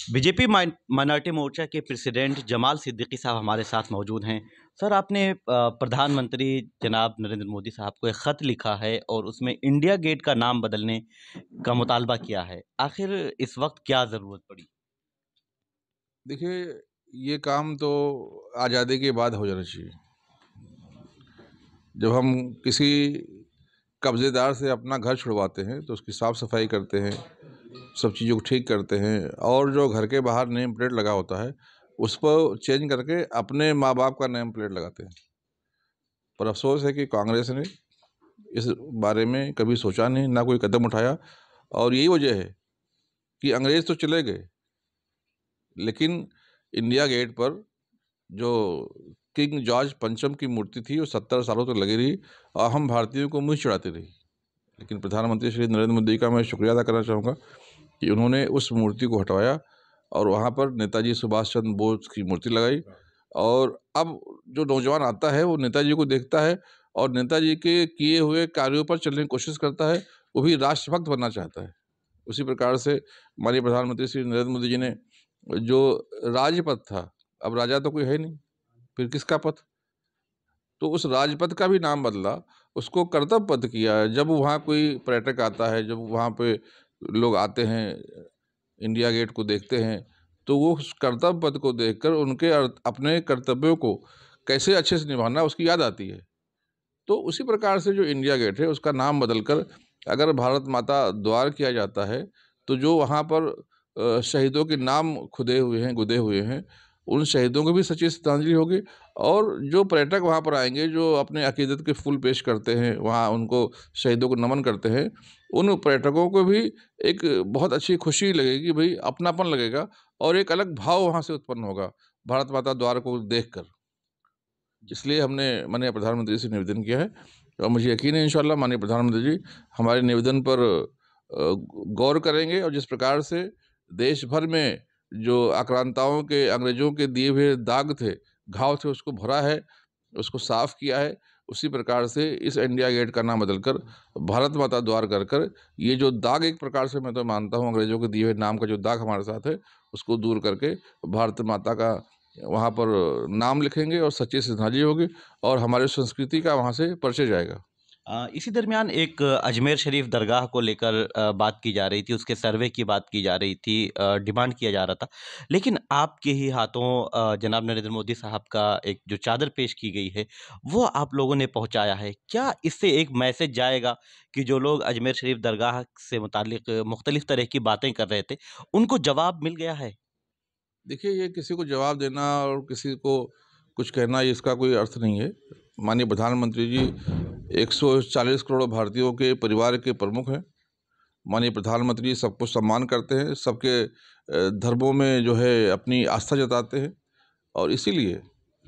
BJP minority मोर्चा के president Jamal Siddiqui साहब हमारे साथ मौजूद हैं। सर, आपने प्रधानमंत्री जनाब नरेंद्र मोदी साहब को एक ख़त लिखा है और उसमें इंडिया गेट का नाम बदलने का मुतालबा किया है। आखिर इस वक्त क्या ज़रूरत पड़ी? देखिए, ये काम तो आज़ादी के बाद हो जाना चाहिए। जब हम किसी कब्ज़ेदार से अपना घर छुड़वाते हैं तो उसकी साफ़ सफाई करते हैं, सब चीज़ों को ठीक करते हैं और जो घर के बाहर नेम प्लेट लगा होता है उस पर चेंज करके अपने माँ बाप का नेम प्लेट लगाते हैं। पर अफसोस है कि कांग्रेस ने इस बारे में कभी सोचा नहीं, ना कोई कदम उठाया। और यही वजह है कि अंग्रेज़ तो चले गए, लेकिन इंडिया गेट पर जो किंग जॉर्ज पंचम की मूर्ति थी वो 70 सालों तक लगी रही और हम भारतीयों को मुँह चिढ़ाती रही। लेकिन प्रधानमंत्री श्री नरेंद्र मोदी का मैं शुक्रिया अदा करना चाहूँगा कि उन्होंने उस मूर्ति को हटवाया और वहाँ पर नेताजी सुभाष चंद्र बोस की मूर्ति लगाई। और अब जो नौजवान आता है वो नेताजी को देखता है और नेताजी के किए हुए कार्यों पर चलने की कोशिश करता है, वो भी राष्ट्रभक्त बनना चाहता है। उसी प्रकार से माननीय प्रधानमंत्री श्री नरेंद्र मोदी जी ने जो राजपथ था, अब राजा तो कोई है नहीं, फिर किसका पथ? तो उस राजपथ का भी नाम बदला, उसको कर्तव्य पथ किया है। जब वहाँ कोई पर्यटक आता है, जब वहाँ पे लोग आते हैं, इंडिया गेट को देखते हैं, तो वो उस कर्तव्य पथ को देखकर उनके अपने कर्तव्यों को कैसे अच्छे से निभाना है उसकी याद आती है। तो उसी प्रकार से जो इंडिया गेट है उसका नाम बदलकर अगर भारत माता द्वार किया जाता है, तो जो वहाँ पर शहीदों के नाम खुदे हुए हैं, गुदे हुए हैं, उन शहीदों को भी सच्ची श्रद्धांजलि होगी। और जो पर्यटक वहाँ पर आएंगे, जो अपने अकीदत के फूल पेश करते हैं, वहाँ उनको शहीदों को नमन करते हैं, उन पर्यटकों को भी एक बहुत अच्छी खुशी लगेगी, भाई अपनापन लगेगा और एक अलग भाव वहाँ से उत्पन्न होगा भारत माता द्वार को देखकर। इसलिए हमने माननीय प्रधानमंत्री से निवेदन किया है और मुझे यकीन है इंशाल्लाह माननीय प्रधानमंत्री जी हमारे निवेदन पर गौर करेंगे और जिस प्रकार से देश भर में जो आक्रांताओं के, अंग्रेजों के दिए हुए दाग थे, घाव थे, उसको भरा है, उसको साफ किया है, उसी प्रकार से इस इंडिया गेट का नाम बदलकर भारत माता द्वार कर कर ये जो दाग, एक प्रकार से मैं तो मानता हूँ अंग्रेजों के दिए हुए नाम का जो दाग हमारे साथ है, उसको दूर करके भारत माता का वहाँ पर नाम लिखेंगे और सच्ची श्रद्धांजलि होगी और हमारी संस्कृति का वहाँ से परिचय जाएगा। इसी दरमियान एक अजमेर शरीफ दरगाह को लेकर बात की जा रही थी, उसके सर्वे की बात की जा रही थी, डिमांड किया जा रहा था। लेकिन आपके ही हाथों जनाब नरेंद्र मोदी साहब का एक जो चादर पेश की गई है, वो आप लोगों ने पहुंचाया है। क्या इससे एक मैसेज जाएगा कि जो लोग अजमेर शरीफ दरगाह से मुतालिक मुख्तलिफ तरह की बातें कर रहे थे, उनको जवाब मिल गया है? देखिए, ये किसी को जवाब देना और किसी को कुछ कहना, ये इसका कोई अर्थ नहीं है। माननीय प्रधानमंत्री जी 140 करोड़ भारतीयों के परिवार के प्रमुख हैं। माननीय प्रधानमंत्री सबको सम्मान करते हैं, सबके धर्मों में जो है अपनी आस्था जताते हैं और इसीलिए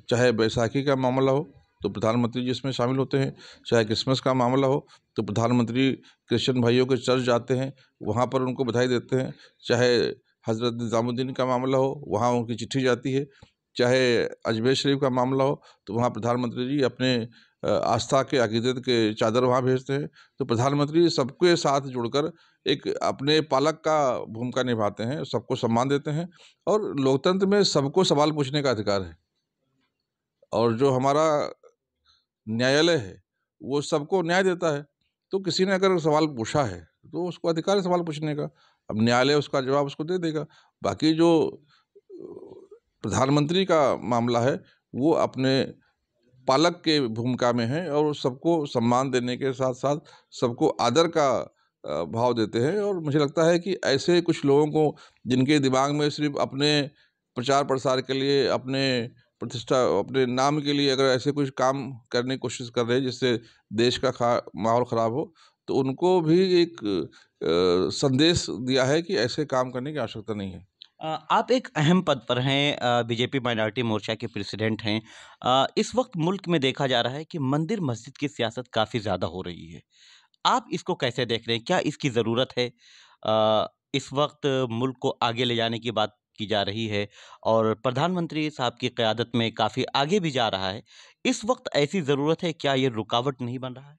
चाहे बैसाखी का मामला हो तो प्रधानमंत्री जी इसमें शामिल होते हैं, चाहे क्रिसमस का मामला हो तो प्रधानमंत्री क्रिश्चियन भाइयों के चर्च जाते हैं, वहाँ पर उनको बधाई देते हैं, चाहे हज़रत निज़ामुद्दीन का मामला हो वहाँ उनकी चिट्ठी जाती है, चाहे अजमेर शरीफ का मामला हो तो वहाँ प्रधानमंत्री जी अपने आस्था के, अकीदत के चादर वहाँ भेजते हैं। तो प्रधानमंत्री सबके साथ जुड़कर एक अपने पालक का भूमिका निभाते हैं, सबको सम्मान देते हैं और लोकतंत्र में सबको सवाल पूछने का अधिकार है। और जो हमारा न्यायालय है वो सबको न्याय देता है। तो किसी ने अगर सवाल पूछा है तो उसको अधिकार है सवाल पूछने का, अब न्यायालय उसका जवाब उसको दे देगा। बाकी जो प्रधानमंत्री का मामला है वो अपने पालक के भूमिका में है और सबको सम्मान देने के साथ साथ सबको आदर का भाव देते हैं। और मुझे लगता है कि ऐसे कुछ लोगों को जिनके दिमाग में सिर्फ अपने प्रचार प्रसार के लिए, अपने प्रतिष्ठा, अपने नाम के लिए अगर ऐसे कुछ काम करने की कोशिश कर रहे हैं जिससे देश का माहौल ख़राब हो, तो उनको भी एक संदेश दिया है कि ऐसे काम करने की आवश्यकता नहीं है। आप एक अहम पद पर हैं, बीजेपी माइनॉरिटी मोर्चा के प्रेसिडेंट हैं। इस वक्त मुल्क में देखा जा रहा है कि मंदिर मस्जिद की सियासत काफ़ी ज़्यादा हो रही है। आप इसको कैसे देख रहे हैं? क्या इसकी ज़रूरत है? इस वक्त मुल्क को आगे ले जाने की बात की जा रही है और प्रधानमंत्री साहब की क़यादत में काफ़ी आगे भी जा रहा है। इस वक्त ऐसी ज़रूरत है, क्या ये रुकावट नहीं बन रहा है?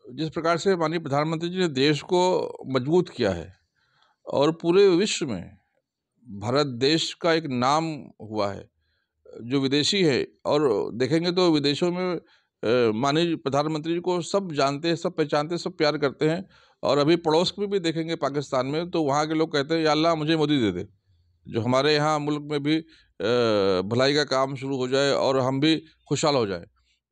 जिस प्रकार से माननीय प्रधानमंत्री जी ने देश को मजबूत किया है और पूरे विश्व में भारत देश का एक नाम हुआ है। जो विदेशी है और देखेंगे तो विदेशों में माननीय प्रधानमंत्री जी को सब जानते हैं, सब पहचानते हैं, सब प्यार करते हैं। और अभी पड़ोस में भी देखेंगे पाकिस्तान में, तो वहाँ के लोग कहते हैं या अल्लाह मुझे मोदी दे दे, जो हमारे यहाँ मुल्क में भी भलाई का काम शुरू हो जाए और हम भी खुशहाल हो जाए।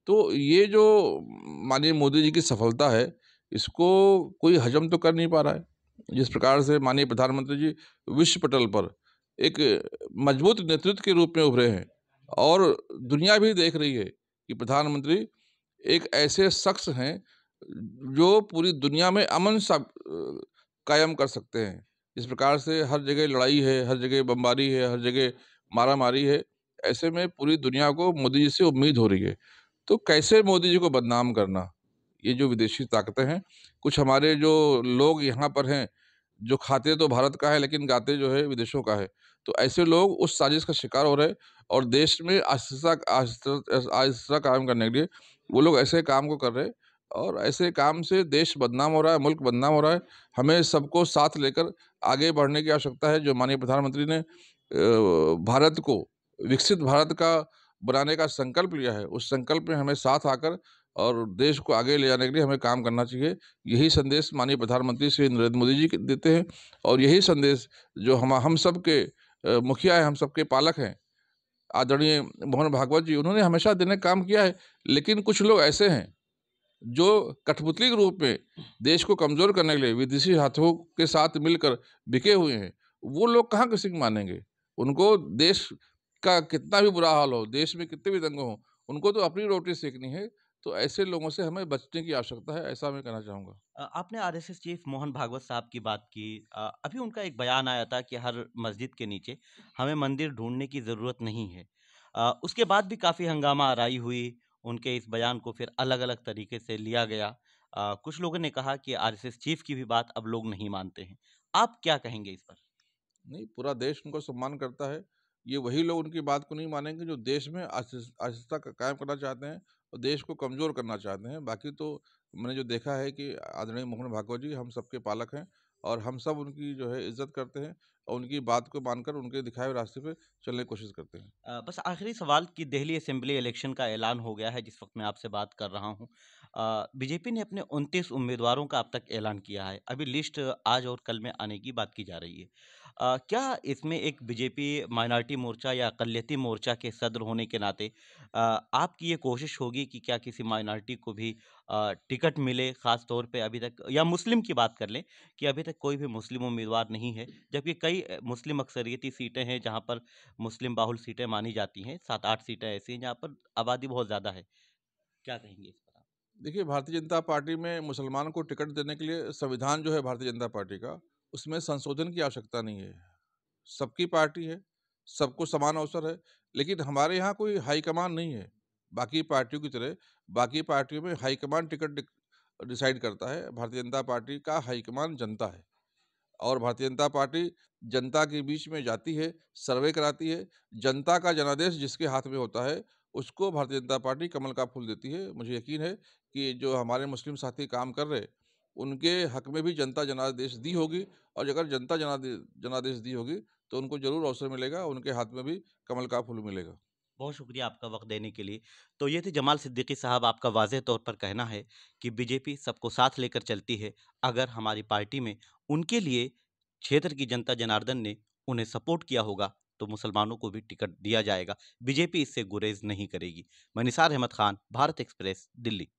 तो ये जो माननीय मोदी जी की सफलता है, इसको कोई हजम तो कर नहीं पा रहा है। जिस प्रकार से माननीय प्रधानमंत्री जी विश्व पटल पर एक मजबूत नेतृत्व के रूप में उभरे हैं और दुनिया भी देख रही है कि प्रधानमंत्री एक ऐसे शख्स हैं जो पूरी दुनिया में अमन कायम कर सकते हैं। इस प्रकार से हर जगह लड़ाई है, हर जगह बमबारी है, हर जगह मारामारी है। ऐसे में पूरी दुनिया को मोदी जी से उम्मीद हो रही है। तो कैसे मोदी जी को बदनाम करना, ये जो विदेशी ताकतें हैं, कुछ हमारे जो लोग यहाँ पर हैं, जो खाते तो भारत का है लेकिन गाते जो है विदेशों का है। तो ऐसे लोग उस साजिश का शिकार हो रहे हैं और देश में अस्थिरता कायम करने के लिए वो लोग ऐसे काम को कर रहे हैं और ऐसे काम से देश बदनाम हो रहा है, मुल्क बदनाम हो रहा है। हमें सबको साथ लेकर आगे बढ़ने की आवश्यकता है। जो माननीय प्रधानमंत्री ने भारत को विकसित भारत का बनाने का संकल्प लिया है, उस संकल्प में हमें साथ आकर और देश को आगे ले जाने के लिए हमें काम करना चाहिए। यही संदेश माननीय प्रधानमंत्री श्री नरेंद्र मोदी जी देते हैं और यही संदेश जो हम सब के मुखिया हैं, हम सबके पालक हैं, आदरणीय मोहन भागवत जी, उन्होंने हमेशा देने का काम किया है। लेकिन कुछ लोग ऐसे हैं जो कठपुतली के रूप में देश को कमजोर करने के लिए विदेशी हाथों के साथ मिलकर बिके हुए हैं। वो लोग कहाँ किसी की मानेंगे? उनको देश का कितना भी बुरा हाल हो, देश में कितने भी दंगे हों, उनको तो अपनी रोटी सेकनी है। तो ऐसे लोगों से हमें बचने की आवश्यकता है, ऐसा मैं कहना चाहूँगा। आपने आरएसएस चीफ मोहन भागवत साहब की बात की। अभी उनका एक बयान आया था कि हर मस्जिद के नीचे हमें मंदिर ढूंढने की ज़रूरत नहीं है। उसके बाद भी काफ़ी हंगामा आराई हुई। उनके इस बयान को फिर अलग-अलग तरीके से लिया गया। कुछ लोगों ने कहा कि आरएसएस चीफ की भी बात अब लोग नहीं मानते हैं। आप क्या कहेंगे इस पर? नहीं, पूरा देश उनको सम्मान करता है। ये वही लोग उनकी बात को नहीं मानेंगे जो देश में अस्थिरता कायम करना चाहते हैं और देश को कमज़ोर करना चाहते हैं। बाकी तो मैंने जो देखा है कि आदरणीय मोहन भागवत जी हम सबके पालक हैं और हम सब उनकी जो है इज़्ज़त करते हैं और उनकी बात को मानकर उनके दिखाए हुए रास्ते पे चलने की कोशिश करते हैं। बस आखिरी सवाल कि दिल्ली असेंबली इलेक्शन का ऐलान हो गया है जिस वक्त मैं आपसे बात कर रहा हूँ। बीजेपी ने अपने 29 उम्मीदवारों का अब तक ऐलान किया है। अभी लिस्ट आज और कल में आने की बात की जा रही है। क्या इसमें एक बीजेपी माइनॉरिटी मोर्चा या अक़लियती मोर्चा के सदर होने के नाते आपकी ये कोशिश होगी कि क्या किसी माइनॉरिटी को भी टिकट मिले, ख़ास तौर पे अभी तक या मुस्लिम की बात कर लें कि अभी तक कोई भी मुस्लिम उम्मीदवार नहीं है, जबकि कई मुस्लिम अक्सरियती सीटें हैं जहाँ पर मुस्लिम बाहुल सीटें मानी जाती हैं। 7-8 सीटें ऐसी हैं जहाँ पर आबादी बहुत ज़्यादा है। क्या कहेंगे इस पर आप? देखिए, भारतीय जनता पार्टी में मुसलमान को टिकट देने के लिए संविधान जो है भारतीय जनता पार्टी का, उसमें संशोधन की आवश्यकता नहीं है। सबकी पार्टी है, सबको समान अवसर है, लेकिन हमारे यहाँ कोई हाईकमान नहीं है। बाकी पार्टियों की तरह बाकी पार्टियों में हाईकमान टिकट डिसाइड करता है। भारतीय जनता पार्टी का हाईकमान जनता है और भारतीय जनता पार्टी जनता के बीच में जाती है, सर्वे कराती है। जनता का जनादेश जिसके हाथ में होता है, उसको भारतीय जनता पार्टी कमल का फूल देती है। मुझे यकीन है कि जो हमारे मुस्लिम साथी काम कर रहे, उनके हक में भी जनता जनादेश दी होगी और अगर जनता जनादेश दी होगी, तो उनको ज़रूर अवसर मिलेगा, उनके हाथ में भी कमल का फूल मिलेगा। बहुत शुक्रिया आपका वक़्त देने के लिए। तो ये थे जमाल सिद्दीकी साहब, आपका वाज़ेह तौर पर कहना है कि बीजेपी सबको साथ लेकर चलती है। अगर हमारी पार्टी में उनके लिए क्षेत्र की जनता जनार्दन ने उन्हें सपोर्ट किया होगा, तो मुसलमानों को भी टिकट दिया जाएगा। बीजेपी इससे गुरेज़ नहीं करेगी। मैं निसार अहमद खान, भारत एक्सप्रेस, दिल्ली।